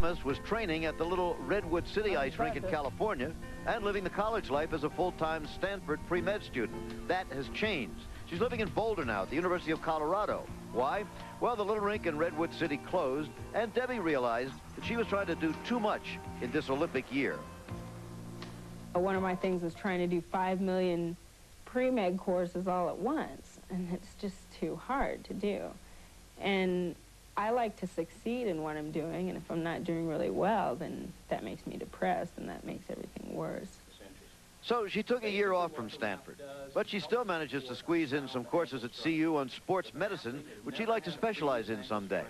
Thomas was training at the little Redwood City ice rink in California and living the college life as a full-time Stanford pre-med student. That has changed. She's living in Boulder now at the University of Colorado. Why? Well, the little rink in Redwood City closed, and Debbie realized that she was trying to do too much in this Olympic year. One of my things is trying to do 5 million pre-med courses all at once, and it's just too hard to do. And I like to succeed in what I'm doing, and if I'm not doing really well, then that makes me depressed, and that makes everything worse. So she took a year off from Stanford, but she still manages to squeeze in some courses at CU on sports medicine, which she'd like to specialize in someday.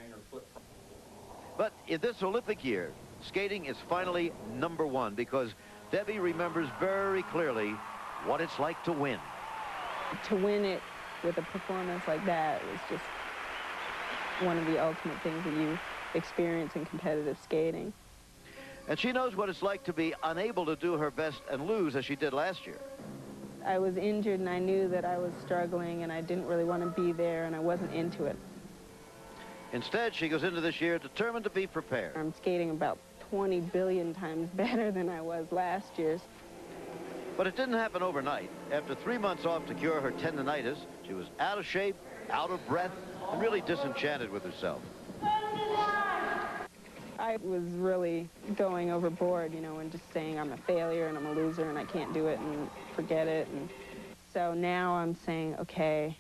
But in this Olympic year, skating is finally #1 because Debbie remembers very clearly what it's like to win. To win it with a performance like that was just one of the ultimate things that you experience in competitive skating. And she knows what it's like to be unable to do her best and lose as she did last year. I was injured and I knew that I was struggling and I didn't really want to be there and I wasn't into it. Instead, she goes into this year determined to be prepared. I'm skating about 20 billion times better than I was last year's. But it didn't happen overnight. After 3 months off to cure her tendonitis, she was out of shape, out of breath, and really disenchanted with herself. I was really going overboard, you know, and just saying I'm a failure and I'm a loser and I can't do it and forget it. And so now I'm saying, okay,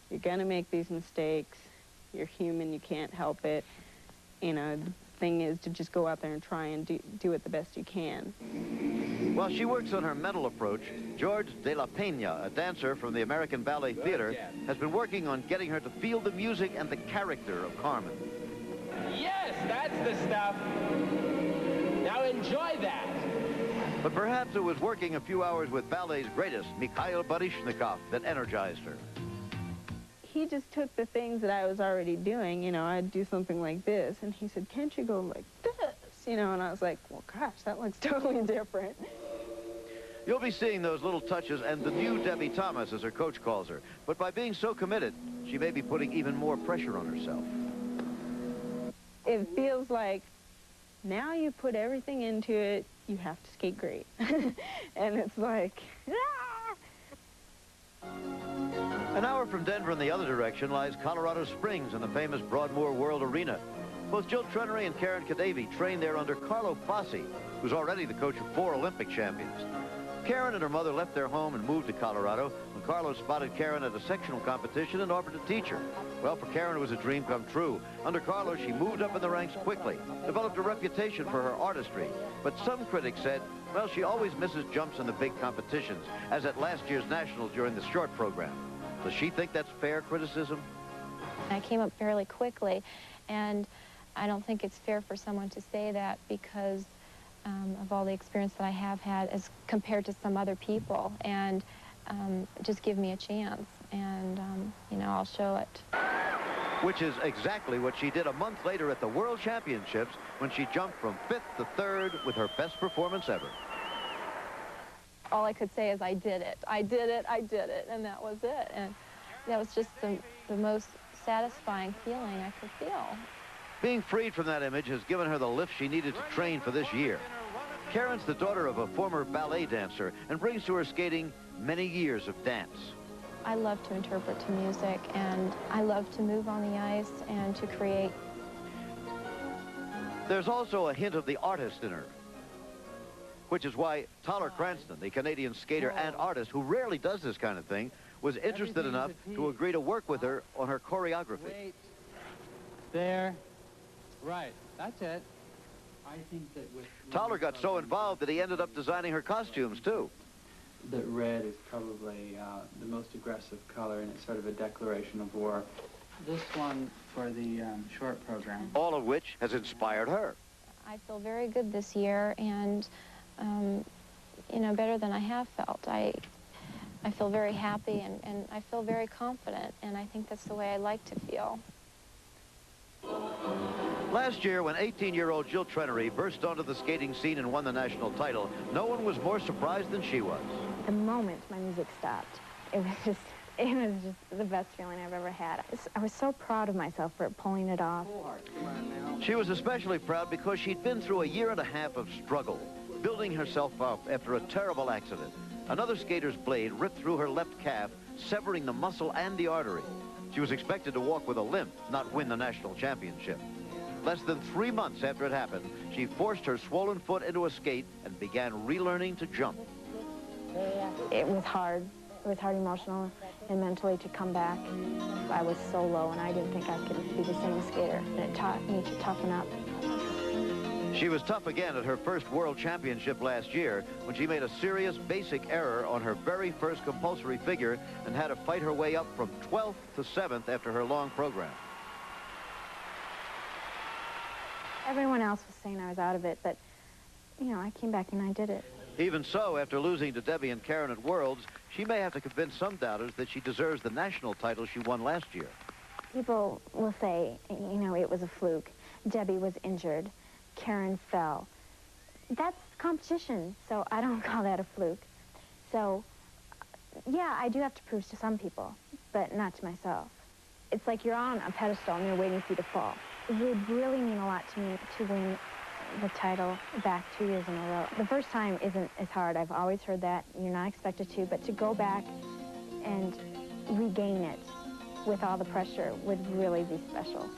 you're gonna make these mistakes. You're human, you can't help it. You know, the thing is to just go out there and try and do it the best you can. While she works on her mental approach, George de la Peña, a dancer from the American Ballet Theater, has been working on getting her to feel the music and the character of Carmen. Yes, that's the stuff. Now enjoy that. But perhaps it was working a few hours with ballet's greatest, Mikhail Baryshnikov, that energized her. He just took the things that I was already doing, you know, I'd do something like this, and he said, can't you go like this? You know, and I was like, well, gosh, that looks totally different. You'll be seeing those little touches and the new Debbie Thomas, as her coach calls her. But by being so committed, she may be putting even more pressure on herself. It feels like now you put everything into it, you have to skate great. And it's like, ah! An hour from Denver in the other direction lies Colorado Springs in the famous Broadmoor World Arena. Both Jill Trenary and Caryn Kadavy trained there under Carlo Fassi, who's already the coach of 4 Olympic champions. Caryn and her mother left their home and moved to Colorado when Carlo spotted Caryn at a sectional competition and offered to teach her. Well, for Caryn, it was a dream come true. Under Carlo, she moved up in the ranks quickly, developed a reputation for her artistry. But some critics said, well, she always misses jumps in the big competitions, as at last year's Nationals during the short program. Does she think that's fair criticism? I came up fairly quickly, and I don't think it's fair for someone to say that because of all the experience that I have had as compared to some other people, and just give me a chance, and you know, I'll show it. Which is exactly what she did a month later at the World Championships when she jumped from 5th to 3rd with her best performance ever. All I could say is I did it. I did it, I did it, and that was it. And that was just the most satisfying feeling I could feel. Being freed from that image has given her the lift she needed to train for this year. Caryn's the daughter of a former ballet dancer and brings to her skating many years of dance. I love to interpret to music, and I love to move on the ice and to create. There's also a hint of the artist in her, which is why Tyler Cranston, the Canadian skater and artist who rarely does this kind of thing, was interested enough to agree to work with her on her choreography. Wait. There. Right. That's it. I think that with... Tyler got so involved that he ended up designing her costumes, too. That red is probably the most aggressive color, and it's sort of a declaration of war. This one for the short program. All of which has inspired her. I feel very good this year, and you know, better than I have felt. I feel very happy, and I feel very confident, and I think that's the way I like to feel. Last year, when 18-year-old Jill Trenary burst onto the skating scene and won the national title, no one was more surprised than she was. The moment my music stopped, it was just It was just the best feeling I've ever had. I was so proud of myself for pulling it off. She was especially proud because she'd been through a year and a half of struggle, building herself up after a terrible accident. Another skater's blade ripped through her left calf, severing the muscle and the artery. She was expected to walk with a limp, not win the national championship. Less than 3 months after it happened, she forced her swollen foot into a skate and began relearning to jump. It was hard. It was hard emotionally and mentally to come back. I was so low, and I didn't think I could be the same skater. And it taught me to toughen up. She was tough again at her first World Championship last year when she made a serious basic error on her very first compulsory figure and had to fight her way up from 12th to 7th after her long program. Everyone else was saying I was out of it, but, you know, I came back and I did it. Even so, after losing to Debi and Caryn at Worlds, she may have to convince some doubters that she deserves the national title she won last year. People will say, you know, it was a fluke. Debi was injured. Caryn fell. That's competition, so I don't call that a fluke. So, yeah, I do have to prove to some people, but not to myself. It's like you're on a pedestal and you're waiting for you to fall. It would really mean a lot to me to win the title back 2 years in a row. The first time isn't as hard. I've always heard that. You're not expected to, but to go back and regain it with all the pressure would really be special.